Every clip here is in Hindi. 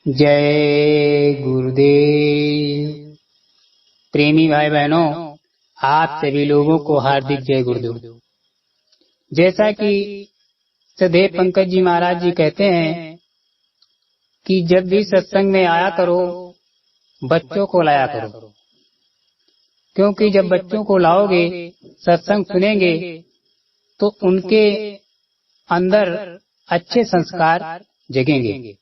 जय गुरुदेव। प्रेमी भाई बहनों, आप सभी लोगों को हार्दिक जय गुरुदेव। जैसा कि सदैव पंकज जी महाराज जी कहते हैं कि जब भी सत्संग में आया करो, बच्चों को लाया करो, क्योंकि जब बच्चों को लाओगे, सत्संग सुनेंगे, तो उनके अंदर अच्छे संस्कार जगेंगे।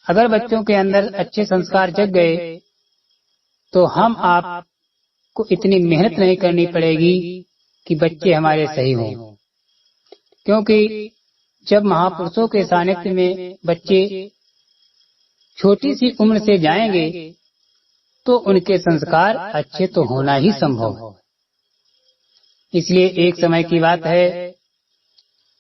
अगर बच्चों के अंदर अच्छे संस्कार जग गए तो हम आप को इतनी मेहनत नहीं करनी पड़ेगी कि बच्चे हमारे सही हों, क्योंकि जब महापुरुषों के सानिध्य में बच्चे छोटी सी उम्र से जाएंगे तो उनके संस्कार अच्छे तो होना ही संभव है। इसलिए एक समय की बात है,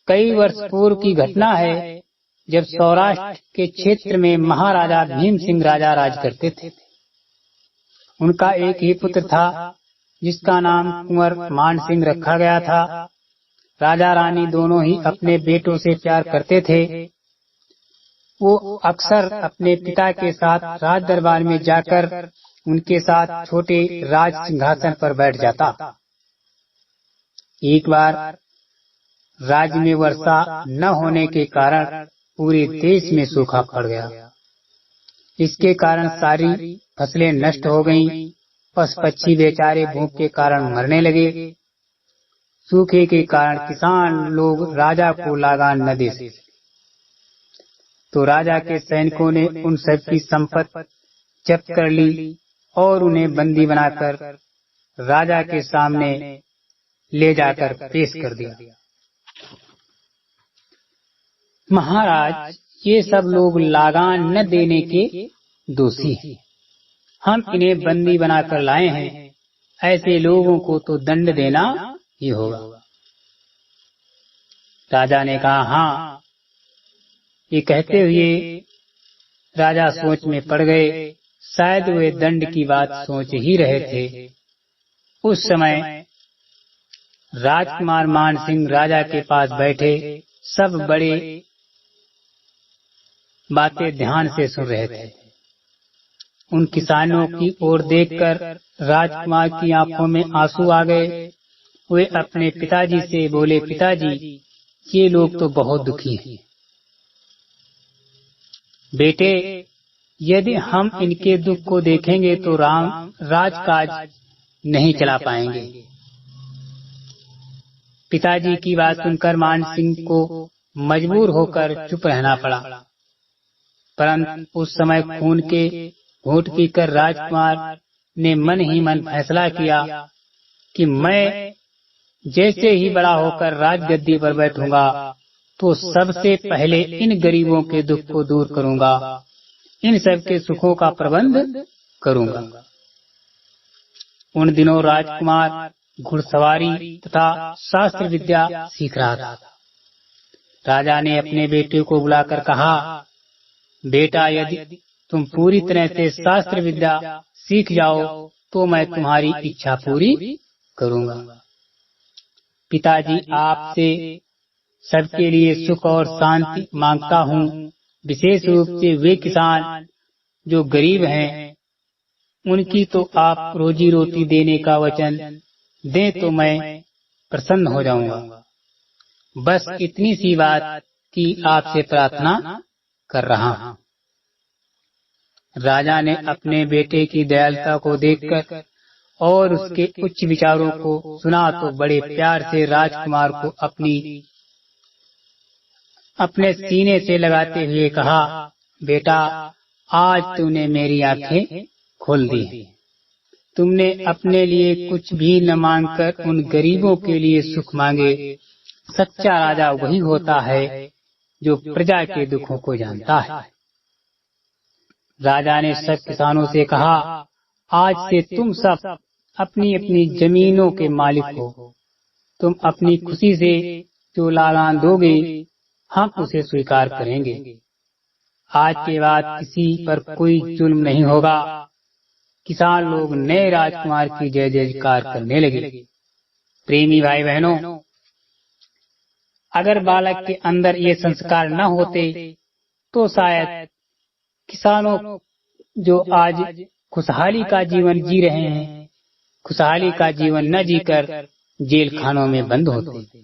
कई वर्ष पूर्व की घटना है, जब सौराष्ट्र के क्षेत्र में महाराजा भीम सिंह राजा राज करते थे। उनका एक ही पुत्र था जिसका नाम कुंवर मान सिंह रखा गया था। राजा रानी दोनों ही अपने बेटों से प्यार करते थे। वो अक्सर अपने पिता के साथ राज दरबार में जाकर उनके साथ छोटे राज सिंहासन पर बैठ जाता। एक बार राज्य में वर्षा न होने के कारण पूरे देश में सूखा पड़ गया। इसके कारण सारी फसलें नष्ट हो गईं। पशु पक्षी बेचारे भूख के कारण मरने लगे। सूखे के कारण किसान लोग राजा को लगान न दे सके, तो राजा के सैनिकों ने उन सब की संपत्ति जब्त कर ली और उन्हें बंदी बनाकर राजा के सामने ले जाकर पेश कर दिया। महाराज, ये सब लोग लगान न देने के दोषी हैं। हम इन्हें बंदी बनाकर लाए हैं, ऐसे लोगों को तो दंड देना ही होगा। राजा ने कहा, हाँ। ये कहते हुए राजा सोच में पड़ गए। शायद वे दंड की बात सोच ही रहे थे। उस समय राजकुमार मान सिंह राजा के पास बैठे सब बड़े बातें ध्यान से सुन रहे थे। उन किसानों की ओर देखकर राजकुमार की आंखों में आंसू आ गए। वे अपने पिताजी से बोले, पिताजी, ये लोग तो बहुत दुखी हैं। बेटे, यदि हम इनके दुख को देखेंगे तो राजकाज नहीं चला पाएंगे। पिताजी की बात सुनकर मान सिंह को मजबूर होकर चुप रहना पड़ा। परंतु उस समय खून के घूंट पीकर राजकुमार ने मन ही मन फैसला किया कि मैं जैसे ही बड़ा होकर राजगद्दी पर बैठूंगा तो सबसे पहले इन गरीबों के दुख को दूर करूंगा, इन सब के सुखों का प्रबंध करूंगा। उन दिनों राजकुमार घुड़सवारी तथा शास्त्र विद्या सीख रहा था। राजा ने अपने बेटे को बुलाकर कहा, बेटा, यदि तुम पूरी तरह से शास्त्र विद्या सीख जाओ तो मैं तुम्हारी इच्छा पूरी करूंगा। पिताजी, आपसे सबके लिए सुख और शांति मांगता हूँ। विशेष रूप से वे किसान जो गरीब हैं, उनकी तो आप रोजी रोटी देने का वचन दें तो मैं प्रसन्न हो जाऊंगा। बस इतनी सी बात की आपसे प्रार्थना कर रहा हूँ। राजा ने अपने बेटे की दयालुता को देखकर और उसके उच्च विचारों को सुना तो बड़े प्यार से राजकुमार को अपने सीने से लगाते हुए कहा, बेटा, आज तूने मेरी आंखें खोल दी। तुमने अपने लिए कुछ भी न मांगकर उन गरीबों के लिए सुख मांगे। सच्चा राजा वही होता है जो प्रजा के दुखों को जानता है। राजा ने सब किसानों से कहा, आज से तुम सब अपनी अपनी जमीनों के मालिक हो। तुम अपनी खुशी से जो लगान दोगे, हम उसे स्वीकार करेंगे। आज के बाद किसी पर कोई जुल्म नहीं होगा। किसान लोग नए राजकुमार की जय जयकार करने लगे। प्रेमी भाई बहनों, अगर बालक के अंदर ये संस्कार न होते तो शायद किसानों जो आज खुशहाली का जीवन जी रहे हैं, खुशहाली का जीवन न जीकर जेल खानों में बंद होते।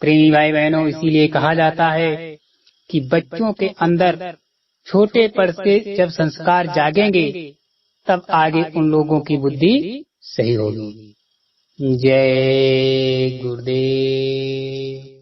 प्रेमी भाई बहनों, इसीलिए कहा जाता है कि बच्चों के अंदर छोटे पर से जब संस्कार जागेंगे तब आगे उन लोगों की बुद्धि सही होगी। जय गुरुदेव।